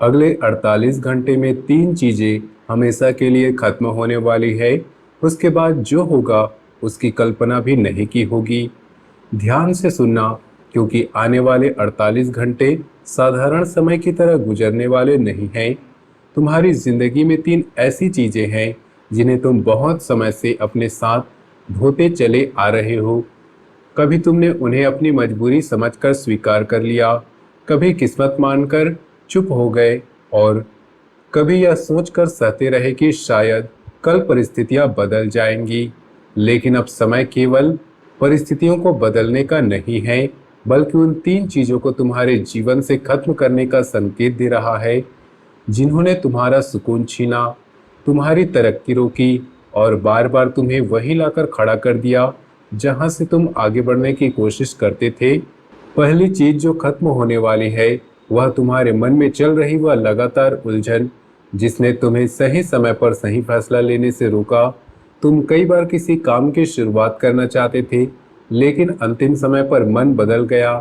अगले 48 घंटे में तीन चीजें हमेशा के लिए खत्म होने वाली है। उसके बाद जो होगा उसकी कल्पना भी नहीं की होगी। ध्यान से सुनना, क्योंकि आने वाले 48 घंटे साधारण समय की तरह गुजरने वाले नहीं हैं। तुम्हारी जिंदगी में तीन ऐसी चीजें हैं जिन्हें तुम बहुत समय से अपने साथ ढोते चले आ रहे हो। कभी तुमने उन्हें अपनी मजबूरी समझकर स्वीकार कर लिया, कभी किस्मत मानकर चुप हो गए, और कभी यह सोचकर सहते रहे कि शायद कल परिस्थितियां बदल जाएंगी। लेकिन अब समय केवल परिस्थितियों को बदलने का नहीं है, बल्कि उन तीन चीजों को तुम्हारे जीवन से खत्म करने का संकेत दे रहा है जिन्होंने तुम्हारा सुकून छीना, तुम्हारी तरक्की रोकी और बार बार तुम्हें वहीं लाकर खड़ा कर दिया जहां से तुम आगे बढ़ने की कोशिश करते थे। पहली चीज जो खत्म होने वाली है वह तुम्हारे मन में चल रही वह लगातार उलझन, जिसने तुम्हें सही समय पर सही फैसला लेने से रोका। तुम कई बार किसी काम की शुरुआत करना चाहते थे, लेकिन अंतिम समय पर मन बदल गया।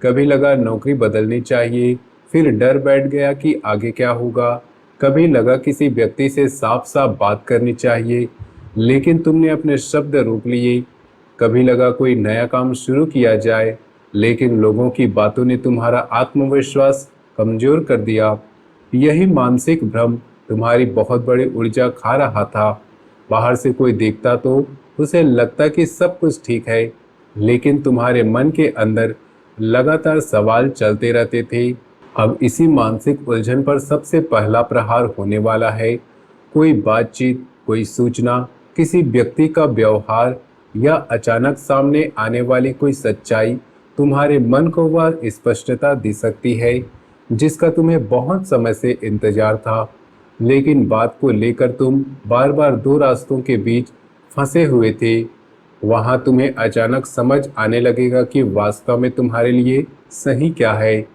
कभी लगा नौकरी बदलनी चाहिए, फिर डर बैठ गया कि आगे क्या होगा। कभी लगा किसी व्यक्ति से साफ साफ बात करनी चाहिए, लेकिन तुमने अपने शब्द रोक लिए। कभी लगा कोई नया काम शुरू किया जाए, लेकिन लोगों की बातों ने तुम्हारा आत्मविश्वास कमजोर कर दिया। यही मानसिक भ्रम तुम्हारी बहुत बड़ी ऊर्जा खा रहा था। बाहर से कोई देखता तो उसे लगता कि सब कुछ ठीक है, लेकिन तुम्हारे मन के अंदर लगातार सवाल चलते रहते थे। अब इसी मानसिक उलझन पर सबसे पहला प्रहार होने वाला है। कोई बातचीत, कोई सूचना, किसी व्यक्ति का व्यवहार या अचानक सामने आने वाली कोई सच्चाई तुम्हारे मन को वह स्पष्टता दे सकती है जिसका तुम्हें बहुत समय से इंतजार था। लेकिन बात को लेकर तुम बार बार दो रास्तों के बीच फंसे हुए थे। वहां तुम्हें अचानक समझ आने लगेगा कि वास्तव में तुम्हारे लिए सही क्या है।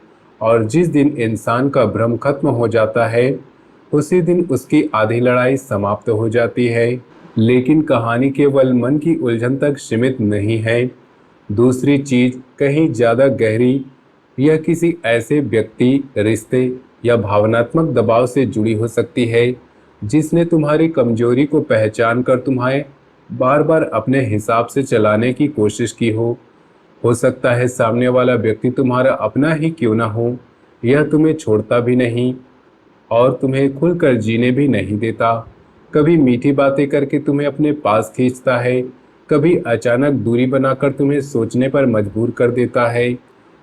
और जिस दिन इंसान का भ्रम खत्म हो जाता है, उसी दिन उसकी आधी लड़ाई समाप्त हो जाती है। लेकिन कहानी केवल मन की उलझन तक सीमित नहीं है। दूसरी चीज कहीं ज्यादा गहरी, यह किसी ऐसे व्यक्ति, रिश्ते या भावनात्मक दबाव से जुड़ी हो सकती है जिसने तुम्हारी कमजोरी को पहचान कर तुम्हें बार बार अपने हिसाब से चलाने की कोशिश की हो सकता है सामने वाला व्यक्ति तुम्हारा अपना ही क्यों ना हो, यह तुम्हें छोड़ता भी नहीं और तुम्हें खुलकर जीने भी नहीं देता। कभी मीठी बातें करके तुम्हें अपने पास खींचता है, कभी अचानक दूरी बनाकर तुम्हें सोचने पर मजबूर कर देता है,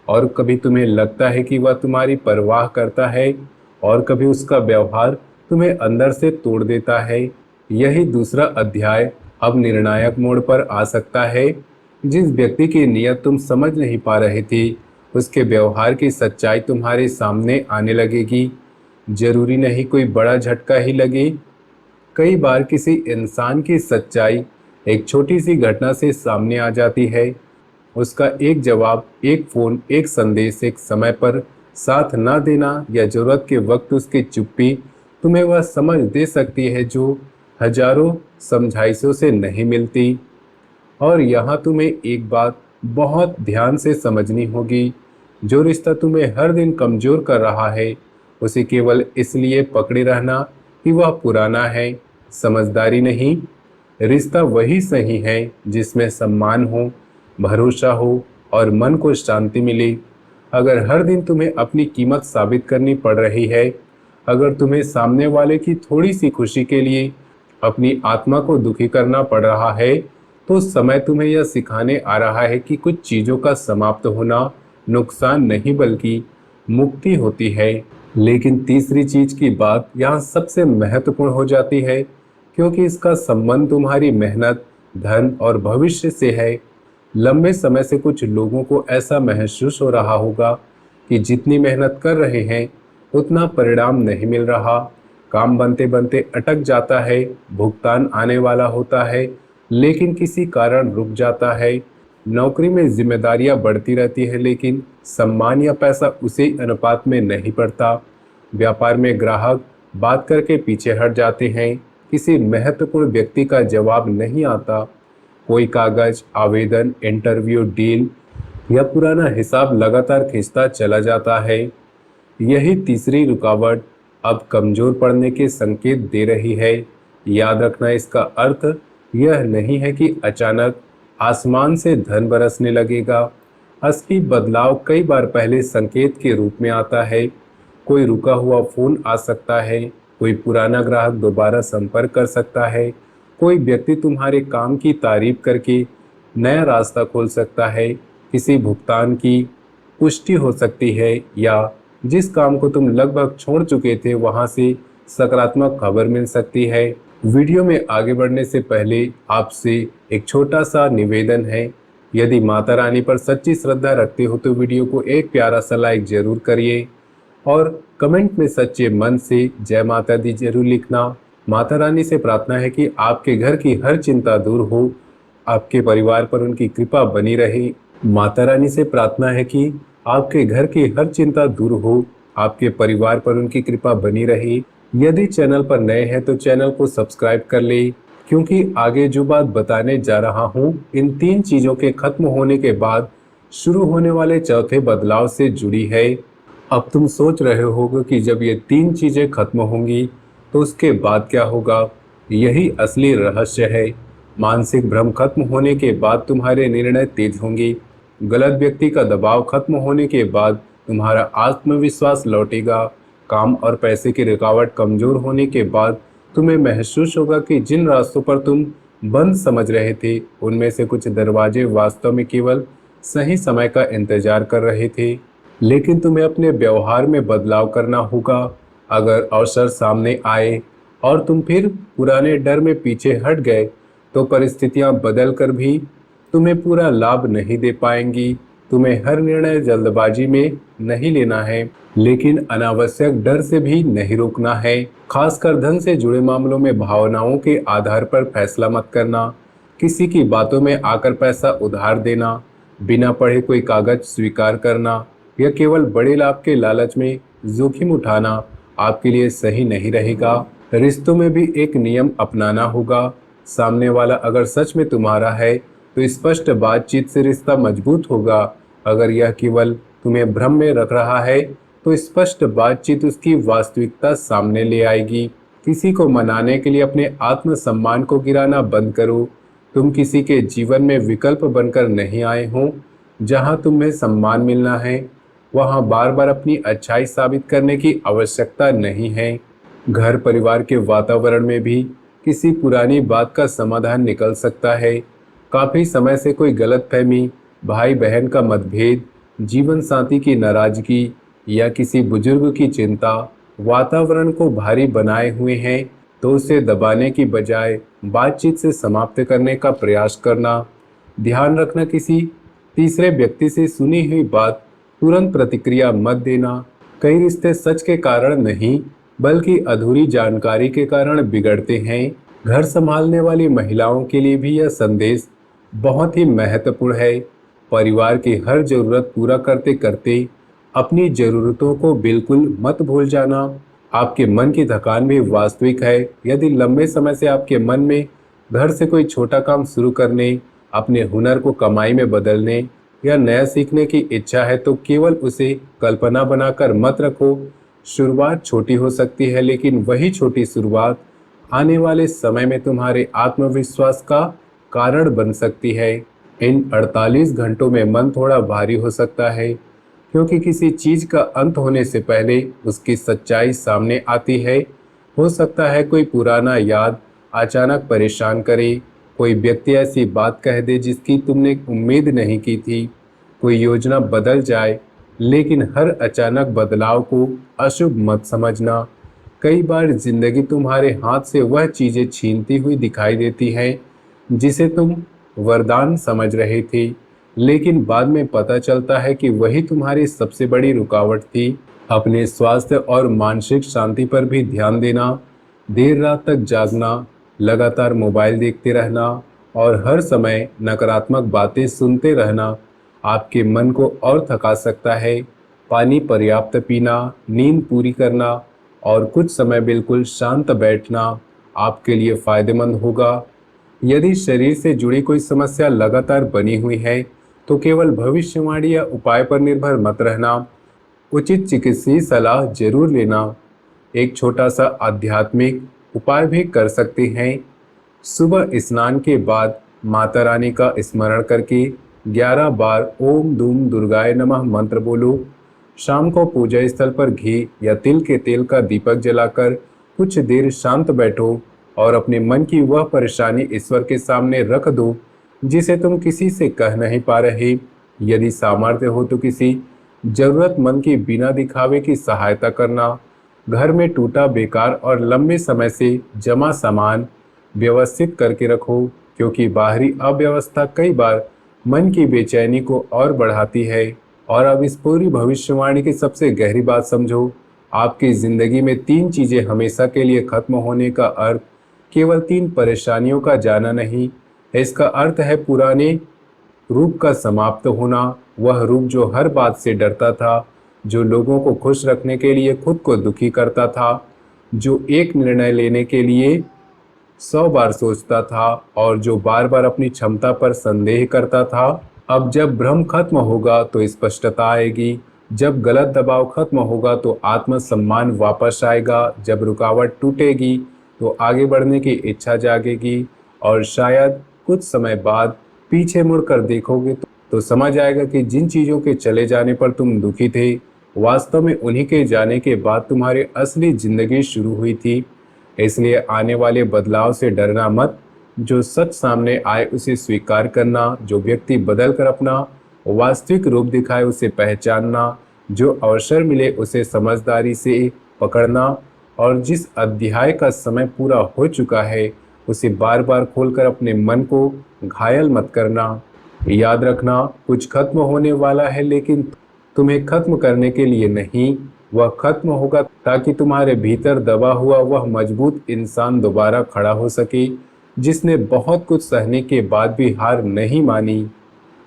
और कभी तुम्हें लगता है कि वह तुम्हारी परवाह करता है, और कभी उसका व्यवहार तुम्हें अंदर से तोड़ देता है। यही दूसरा अध्याय अब निर्णायक मोड़ पर आ सकता है। जिस व्यक्ति की नीयत तुम समझ नहीं पा रहे थे, उसके व्यवहार की सच्चाई तुम्हारे सामने आने लगेगी। जरूरी नहीं कोई बड़ा झटका ही लगे, कई बार किसी इंसान की सच्चाई एक छोटी सी घटना से सामने आ जाती है। उसका एक जवाब, एक फोन, एक संदेश, एक समय पर साथ ना देना या जरूरत के वक्त उसकी चुप्पी तुम्हें वह समझ दे सकती है जो हजारों समझाइशों से नहीं मिलती। और यहाँ तुम्हें एक बात बहुत ध्यान से समझनी होगी, जो रिश्ता तुम्हें हर दिन कमजोर कर रहा है उसे केवल इसलिए पकड़े रहना कि वह पुराना है, समझदारी नहीं। रिश्ता वही सही है जिसमें सम्मान हो, भरोसा हो और मन को शांति मिले। अगर हर दिन तुम्हें अपनी कीमत साबित करनी पड़ रही है, अगर तुम्हें सामने वाले की थोड़ी सी खुशी के लिए अपनी आत्मा को दुखी करना पड़ रहा है, तो समय तुम्हें यह सिखाने आ रहा है कि कुछ चीजों का समाप्त होना नुकसान नहीं बल्कि मुक्ति होती है। लेकिन तीसरी चीज की बात यहाँ सबसे महत्वपूर्ण हो जाती है, क्योंकि इसका संबंध तुम्हारी मेहनत, धन और भविष्य से है। लंबे समय से कुछ लोगों को ऐसा महसूस हो रहा होगा कि जितनी मेहनत कर रहे हैं उतना परिणाम नहीं मिल रहा। काम बनते बनते अटक जाता है, भुगतान आने वाला होता है लेकिन किसी कारण रुक जाता है। नौकरी में जिम्मेदारियां बढ़ती रहती है लेकिन सम्मान या पैसा उसी अनुपात में नहीं बढ़ता। व्यापार में ग्राहक बात करके पीछे हट जाते हैं, किसी महत्वपूर्ण व्यक्ति का जवाब नहीं आता, कोई कागज, आवेदन, इंटरव्यू, डील या पुराना हिसाब लगातार खींचता चला जाता है। यही तीसरी रुकावट अब कमजोर पड़ने के संकेत दे रही है। याद रखना, इसका अर्थ यह नहीं है कि अचानक आसमान से धन बरसने लगेगा। असली बदलाव कई बार पहले संकेत के रूप में आता है। कोई रुका हुआ फोन आ सकता है, कोई पुराना ग्राहक दोबारा संपर्क कर सकता है, कोई व्यक्ति तुम्हारे काम की तारीफ करके नया रास्ता खोल सकता है, किसी भुगतान की पुष्टि हो सकती है, या जिस काम को तुम लगभग छोड़ चुके थे वहां से सकारात्मक खबर मिल सकती है। वीडियो में आगे बढ़ने से पहले आपसे एक छोटा सा निवेदन है। यदि माता रानी पर सच्ची श्रद्धा रखते हो तो वीडियो को एक प्यारा सा लाइक जरूर करिए और कमेंट में सच्चे मन से जय माता दी जरूर लिखना। माता रानी से प्रार्थना है कि आपके घर की हर चिंता दूर हो, आपके परिवार पर उनकी कृपा बनी रहे। माता रानी से प्रार्थना है कि आपके घर की हर चिंता दूर हो, आपके परिवार पर उनकी कृपा बनी रहे। यदि चैनल पर नए हैं तो चैनल को सब्सक्राइब कर ले, क्योंकि आगे जो बात बताने जा रहा हूँ इन तीन चीजों के खत्म होने के बाद शुरू होने वाले चौथे बदलाव से जुड़ी है। अब तुम सोच रहे होगे कि जब ये तीन चीजें खत्म होंगी तो उसके बाद क्या होगा। यही असली रहस्य है। मानसिक भ्रम खत्म होने के बाद तुम्हारे निर्णय तेज होंगे। गलत व्यक्ति का दबाव खत्म होने के बाद तुम्हारा आत्मविश्वास लौटेगा। काम और पैसे की रुकावट कमजोर होने के बाद तुम्हें महसूस होगा कि जिन रास्तों पर तुम बंद समझ रहे थे उनमें से कुछ दरवाजे वास्तव में केवल सही समय का इंतजार कर रहे थे। लेकिन तुम्हें अपने व्यवहार में बदलाव करना होगा। अगर अवसर सामने आए और तुम फिर पुराने डर में पीछे हट गए तो परिस्थितियां बदल कर भी तुम्हें पूरा लाभ नहीं दे पाएंगी। तुम्हें हर निर्णय जल्दबाजी में नहीं लेना है, लेकिन अनावश्यक डर से भी नहीं रोकना है। खासकर धन से जुड़े मामलों में भावनाओं के आधार पर फैसला मत करना। किसी की बातों में आकर पैसा उधार देना, बिना पढ़े कोई कागज स्वीकार करना या केवल बड़े लाभ के लालच में जोखिम उठाना आपके लिए सही नहीं रहेगा। रिश्तों में भी एक नियम अपनाना होगा। सामने वाला अगर सच में तुम्हारा है तो स्पष्ट बातचीत से रिश्ता मजबूत होगा। अगर यह केवल तुम्हें भ्रम में रख रहा है तो स्पष्ट बातचीत उसकी वास्तविकता सामने ले आएगी। किसी को मनाने के लिए अपने आत्मसम्मान को गिराना बंद करो। तुम किसी के जीवन में विकल्प बनकर नहीं आए हो। जहां तुम्हें सम्मान मिलना है वहां बार बार अपनी अच्छाई साबित करने की आवश्यकता नहीं है। घर परिवार के वातावरण में भी किसी पुरानी बात का समाधान निकल सकता है। काफी समय से कोई गलतफहमी, भाई बहन का मतभेद, जीवन साथी की नाराजगी या किसी बुजुर्ग की चिंता वातावरण को भारी बनाए हुए हैं, तो उसे दबाने की बजाय बातचीत से समाप्त करने का प्रयास करना। ध्यान रखना, किसी तीसरे व्यक्ति से सुनी हुई बात तुरंत प्रतिक्रिया मत देना। कई रिश्ते सच के कारण नहीं बल्कि अधूरी जानकारी के कारण बिगड़ते हैं। घर संभालने वाली महिलाओं के लिए भी यह संदेश बहुत ही महत्वपूर्ण है। परिवार की हर जरूरत पूरा करते करते अपनी जरूरतों को बिल्कुल मत भूल जाना। आपके मन की थकान भी वास्तविक है। यदि लंबे समय से आपके मन में घर से कोई छोटा काम शुरू करने, अपने हुनर को कमाई में बदलने या नया सीखने की इच्छा है तो केवल उसे कल्पना बनाकर मत रखो। शुरुआत छोटी हो सकती है, लेकिन वही छोटी शुरुआत आने वाले समय में तुम्हारे आत्मविश्वास का कारण बन सकती है। इन 48 घंटों में मन थोड़ा भारी हो सकता है, क्योंकि किसी चीज का अंत होने से पहले उसकी सच्चाई सामने आती है। हो सकता है कोई पुराना याद अचानक परेशान करे, कोई व्यक्ति ऐसी बात कह दे जिसकी तुमने उम्मीद नहीं की थी, कोई योजना बदल जाए। लेकिन हर अचानक बदलाव को अशुभ मत समझना। कई बार जिंदगी तुम्हारे हाथ से वह चीजें छीनती हुई दिखाई देती है जिसे तुम वरदान समझ रहे थे, लेकिन बाद में पता चलता है कि वही तुम्हारी सबसे बड़ी रुकावट थी। अपने स्वास्थ्य और मानसिक शांति पर भी ध्यान देना। देर रात तक जागना, लगातार मोबाइल देखते रहना और हर समय नकारात्मक बातें सुनते रहना आपके मन को और थका सकता है। पानी पर्याप्त पीना, नींद पूरी करना और कुछ समय बिल्कुल शांत बैठना आपके लिए फायदेमंद होगा। यदि शरीर से जुड़ी कोई समस्या लगातार बनी हुई है तो केवल भविष्यवाणी या उपाय पर निर्भर मत रहना। उचित चिकित्सीय सलाह जरूर लेना। एक छोटा सा आध्यात्मिक उपाय भी कर सकते हैं। सुबह स्नान के बाद माता रानी का स्मरण करके 11 बार ओम दूम दुर्गाय नमः मंत्र बोलो। शाम को पूजा स्थल पर घी या तिल के तेल का दीपक जलाकर कुछ देर शांत बैठो और अपने मन की वह परेशानी ईश्वर के सामने रख दो जिसे तुम किसी से कह नहीं पा रहे। यदि सामर्थ्य हो तो किसी जरूरतमंद की बिना दिखावे की सहायता करना। घर में टूटा बेकार और लंबे समय से जमा सामान व्यवस्थित करके रखो, क्योंकि बाहरी अव्यवस्था कई बार मन की बेचैनी को और बढ़ाती है। और अब इस पूरी भविष्यवाणी की सबसे गहरी बात समझो। आपकी जिंदगी में तीन चीजें हमेशा के लिए खत्म होने का अर्थ केवल तीन परेशानियों का जाना नहीं है। इसका अर्थ है पुराने रूप का समाप्त होना, वह रूप जो हर बात से डरता था, जो लोगों को खुश रखने के लिए खुद को दुखी करता था, जो एक निर्णय लेने के लिए 100 बार सोचता था और जो बार बार अपनी क्षमता पर संदेह करता था। अब जब भ्रम खत्म होगा तो स्पष्टता आएगी। जब गलत दबाव खत्म होगा तो आत्मसम्मान वापस आएगा। जब रुकावट टूटेगी तो आगे बढ़ने की इच्छा जागेगी। और शायद कुछ समय बाद पीछे मुड़कर देखोगे तो समझ आएगा कि जिन चीजों के चले जाने पर तुम दुखी थे, वास्तव में उन्हीं के जाने के बाद तुम्हारी असली जिंदगी शुरू हुई थी। इसलिए आने वाले बदलाव से डरना मत। जो सच सामने आए उसे स्वीकार करना, जो व्यक्ति बदल कर अपना वास्तविक रूप दिखाए उसे पहचानना, जो अवसर मिले उसे समझदारी से पकड़ना, और जिस अध्याय का समय पूरा हो चुका है उसे बार बार खोलकर अपने मन को घायल मत करना। याद रखना, कुछ खत्म होने वाला है, लेकिन तुम्हें खत्म करने के लिए नहीं। वह खत्म होगा ताकि तुम्हारे भीतर दबा हुआ वह मजबूत इंसान दोबारा खड़ा हो सके, जिसने बहुत कुछ सहने के बाद भी हार नहीं मानी।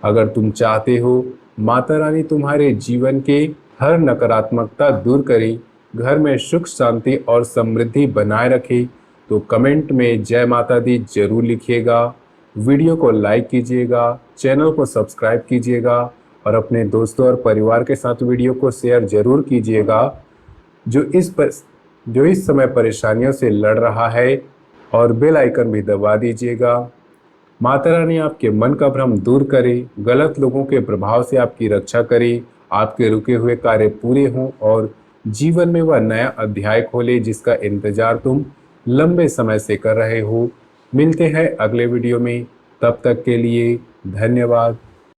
अगर तुम चाहते हो माता रानी तुम्हारे जीवन के हर नकारात्मकता दूर करे, घर में सुख शांति और समृद्धि बनाए रखे, तो कमेंट में जय माता दी जरूर लिखिएगा। वीडियो को लाइक कीजिएगा, चैनल को सब्सक्राइब कीजिएगा और अपने दोस्तों और परिवार के साथ वीडियो को शेयर जरूर कीजिएगा जो इस समय परेशानियों से लड़ रहा है, और बेल आइकन भी दबा दीजिएगा। माता रानी आपके मन का भ्रम दूर करे, गलत लोगों के प्रभाव से आपकी रक्षा करे, आपके रुके हुए कार्य पूरे हों और जीवन में वह नया अध्याय खोले जिसका इंतजार तुम लंबे समय से कर रहे हो। मिलते हैं अगले वीडियो में, तब तक के लिए धन्यवाद।